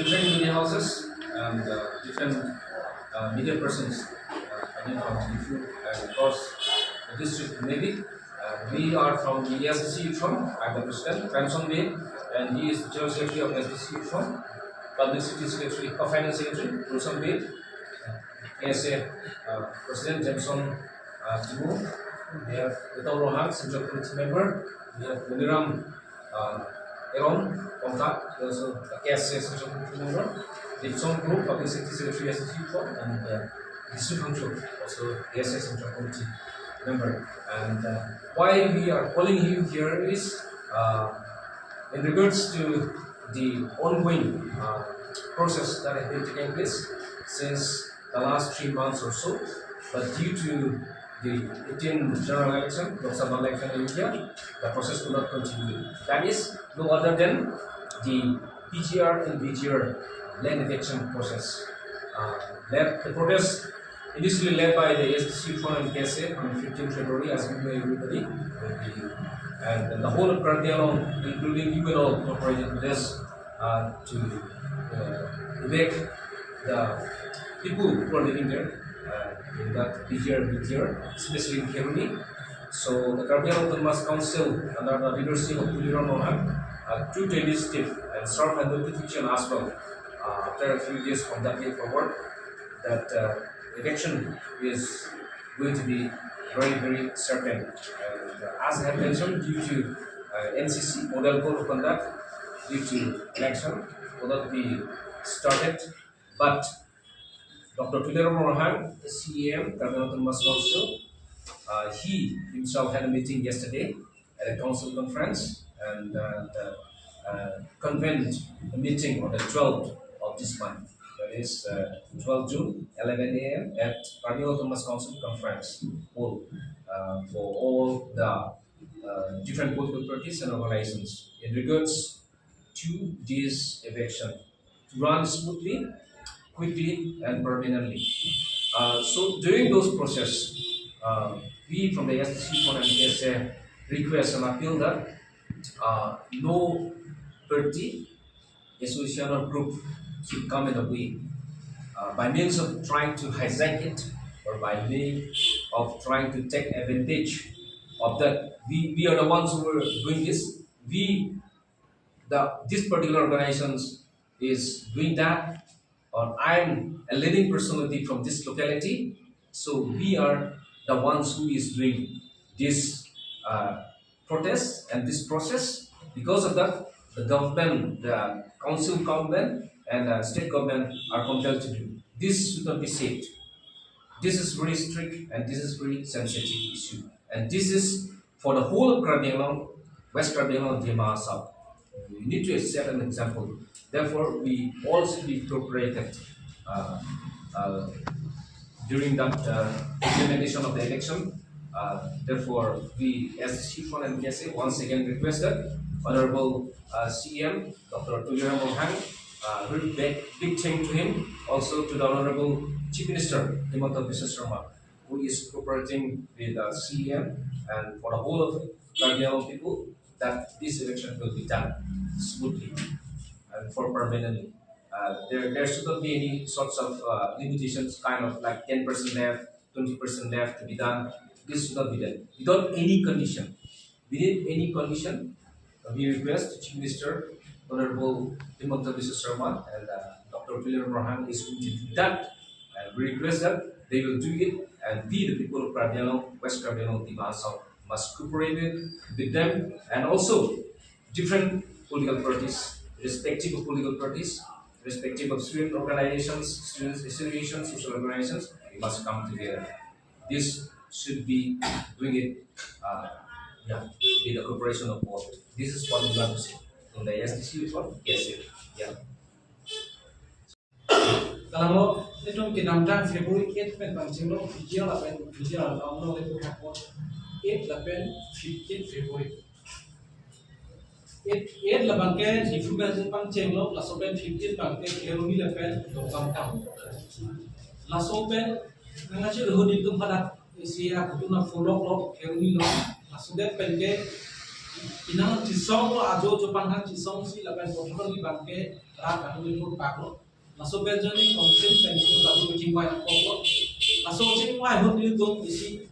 different media houses and different media persons coming from different across the district. Maybe we are from the ASDC Youth Front. I'm the president, Ramson Bay, and he is the general secretary of ASDC Youth Front, publicity secretary, finance secretary, Ramson Bay, KSA president, Jameson Timu. We have Dr. Rohan, central committee member. We have Muniram Eron, contact, also a KSA central committee member. Jameson Group, public secretary secretary, ASDC Youth Front, and district control, also KSA central committee member. And why we are calling you here is in regards to the ongoing process that has been taking place since the last 3 months or so, but due to the 18th general election, Lok Sabha election in India, the process could not continue. That is no other than the PGR and BGR land eviction process. The protest initially led by the ASDC Front and KSA on 15 February, as we know everybody, and the whole of Karbi, including UNO, cooperated with us to evict the people who are living there in that BGR, especially in Karbi. So the Karbi Autonomous Council, under the leadership of Puliram Rohan, took the initiative and served a notification as well after a few days from that day forward that election is going to be very, very certain. And as I have mentioned, due to NCC model code of conduct, due to election will not be started, but Dr. Puliram Rohan, CEM, Karbi Autonomous Council, he himself had a meeting yesterday at a council conference and convened a meeting on the 12th of this month. That is 12 June, 11 a.m. at Karbi Autonomous Council conference hall for all the different political parties and organizations in regards to this election to run smoothly, quickly, and permanently. So during those process, we from the ASDC Front and KSA request and appeal that no party, association, or group should come in the way by means of trying to hijack it or by means of trying to take advantage of that. We are the ones who are doing this. This particular organizations is doing that, or I'm a leading personality from this locality, so we are the ones who is doing this protest and this process. Because of that, the government, the council government, and state government are compelled to do. This should not be said. This is very strict and this is very sensitive issue. And this is for the whole of Karbi Anglong, West Karbi Anglong, Dima South. We need to set an example. Therefore, we all should be cooperated during that implementation of the election. Therefore, we as the Chief Front and KSA once again requested Honorable CM, Dr. Puliram Rohan, very big thank to him, also to the Honorable Chief Minister, Himanta Biswa Sharma, who is cooperating with CM and for the whole of Karbi Anglong people that this election will be done smoothly and for permanently. There should not be any sorts of limitations, kind of like 10% left, 20% left to be done. This should not be done without any condition. Within any condition, we request the Chief Minister, Honorable Himanta Biswa Sharma, and Dr. Puliram Rohan is going to do that. And we request that they will do it, and we, the people of Karbi Anglong, West Karbi Anglong, Dima South, must cooperate with them, and also different political parties, respective of political parties, respective of student organizations, students associations, social organizations, we must come together. This should be doing it with the cooperation of all. This is what we want to say. In the ASDC Youth Front, yes, yeah. Kalau itu kita nampak Februari 8 pen pancing lo video lah pen video lah lo itu hakot 8 lah pen 15 Februari 8 lah bangke di Februari pancing lo lah so pen 15 bangke Februari lah pen dokam kam lah so pen ngaji lo di tempat sia aku tu nak follow lo Februari lo lah so pen ke inang cisong lo ajo Jepang kan cisong si lapan botol di bangke rat atau di mulut paklo masuk bejoni konsen pengen tadi kucing wai pokok masuk kucing wai hot di dong isi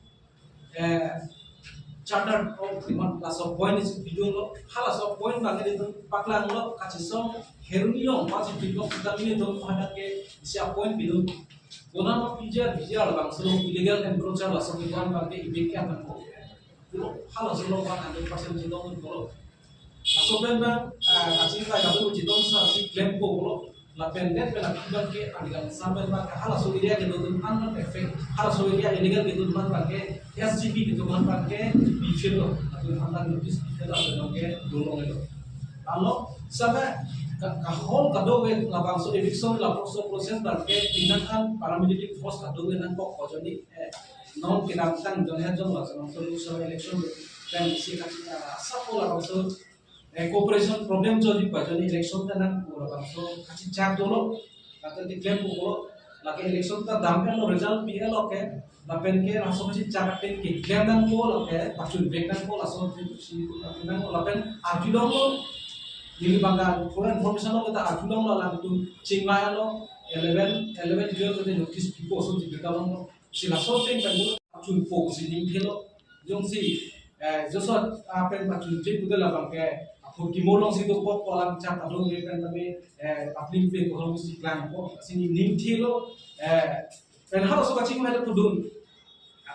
charter of dimana laso point isi video lo halas of point bangke di dong paklang lo kacisong heruni lo masih video kita ini dong ada ke isi point video Guna mau pijar bang sebelum illegal encroacher langsung dibuat bangke ibeknya kan kalau hal sebelum kan 100% jidong kalau masuk bang kasih kayak dulu jidong si claim kalau lapen net pernah bilang ke adikan sampai bang hal sebelum dia gitu tuh kan efek hal sebelum dia illegal gitu tuh bangke SGB gitu kan bangke bifil atau mantan notice bifil atau bangke dolong itu kalau sampai kahol kadowe labang so eviction la proses bangke tindakan paramilitary force kadowe nan kok jadi non kinamtan dunia jom lah sama solusi election dan isi sapo labang so cooperation problem jadi jadi election nan labang so kasih cak dulu kata diklaim dulu lagi election ta dampen lo result PL oke lapen ke langsung kasih cak ten ke klaim nan ko oke pacun break nan ko langsung si nan lapen arti dong Jadi bangga, full information lo kita ajulang lo lang tu cingmaya lo 11 year kita notice people so jadi kalau lo sila sorting kan lo acun fokus ini lo jong si josot apa yang acun jadi kita lah bangga aku kimolong si tu kok kolam cat atau ni kan tapi public play kalau mesti plan kok sini ning lo dan harus suka cingmaya itu pudun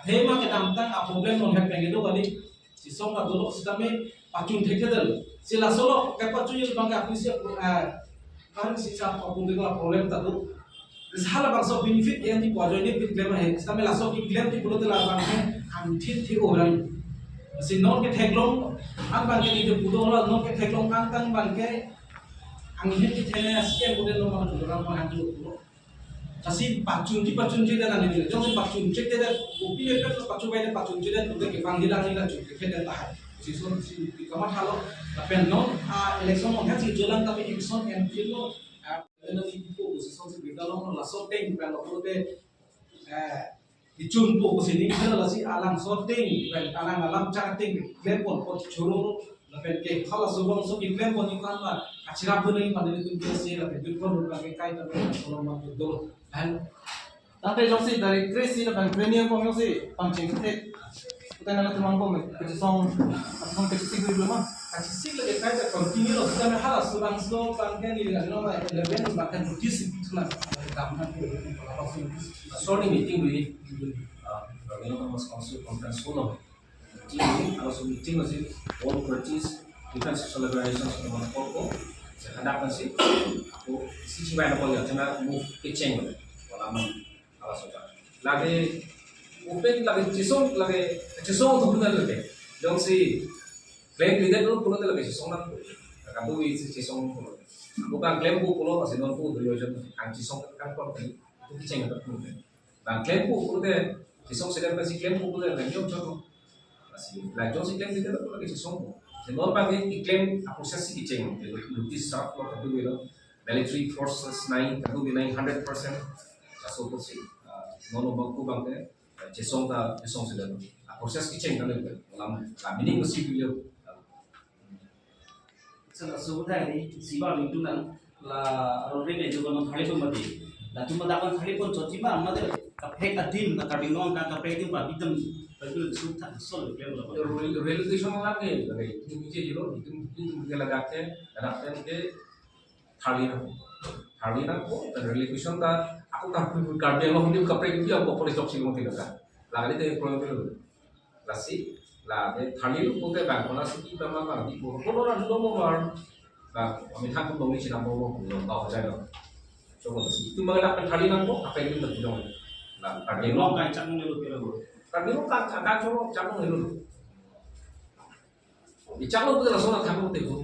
tema kita tentang problem lo yang pengen itu kali si song atau lo sedame acun tekedal sila solo kapatu yung bangga appreciate kan si sa apun de problem tadu sahala bangso benefit yang di kuadro ini claim hai sampai laso ki claim di pulo la bangke am thi orang si non ke theklong ang bangke ni de pulo la non ke theklong ang tang bangke ang hi ki thene asken pulo no ma tu ram ma handu pulo kasi pacun je dan ani jong si pacun je de upi le ka pacun bai de pacun je de tu ke panggilan ni la ju ke de ta Sison si kamar halo tapi non election non si jalan tapi election and filo na tipo sison si bidalong la sorting pero prote dicun po sini la si alang sorting alang chatting lepon pot churu la ke khala subong so ki lepon ni kan ma achira phunai padele tu se la pe dupon la ke kai ta solo ma do dan tapi jongsi dari krisi na premium ko jongsi pangching te kita nak tumang ko kasi song kasi siguro dulu mah kasi siguro kita aja continue lo kita mah harus bang so bangke ni dengan no 11 bahkan notice itu lah kamu Sorry meeting with Mas Council Conference Forum. Meeting also meeting masih all parties defense celebrations dengan Poko. Saya hadapkan sih. Aku sisi mana kau ya? Cuma move kitchen walaman alas saja. Lagi open lagi cisong tu punya lagi. Jom si claim leader tu punya lagi cisong nak. Kamu itu cisong punya. Bukan claim pulau masih non pulau dari wajan. Ang cisong kan kau itu kitchen itu punya. Dan claim pulau deh cisong sedang masih claim pulau deh lagi jom masih. Lagi jom si claim leader tu lagi cisong. Sebab bagi claim proses si kitchen. Notice start kalau tu itu military forces 9 kalau 900%. Kaso tu si nono bangku bangke. Cisong sudah proses kitchen kan itu dalam mining masih beliau. Sebenarnya ini siapa lingkungan lah orang ini juga non hari pun mati. Lah cuma dapat hari pun cuci mah, mana kapek adim, kapek nong, kapek itu babi tem, betul sultan sol dia berapa. Relocation lagi, itu juga itu lagaknya, lagaknya ke thali na ko, dan relocation ta, aku tak perlu Karbi loh ini kapek itu aku polis job sih mau tidak kan. Lagi itu problem itu, lasi. Lah thali lu pote bang kola siki tama bang di ko kono na do mo mar ba kami thak ko ni sina mo mo no ta ja no so mo si tu magala kan thali nang ko apa itu tu dong la Tapi long kan cang lu kira lu. tapi lu kan chang lu di chang lu di chang lu tu la so na tham mo te ko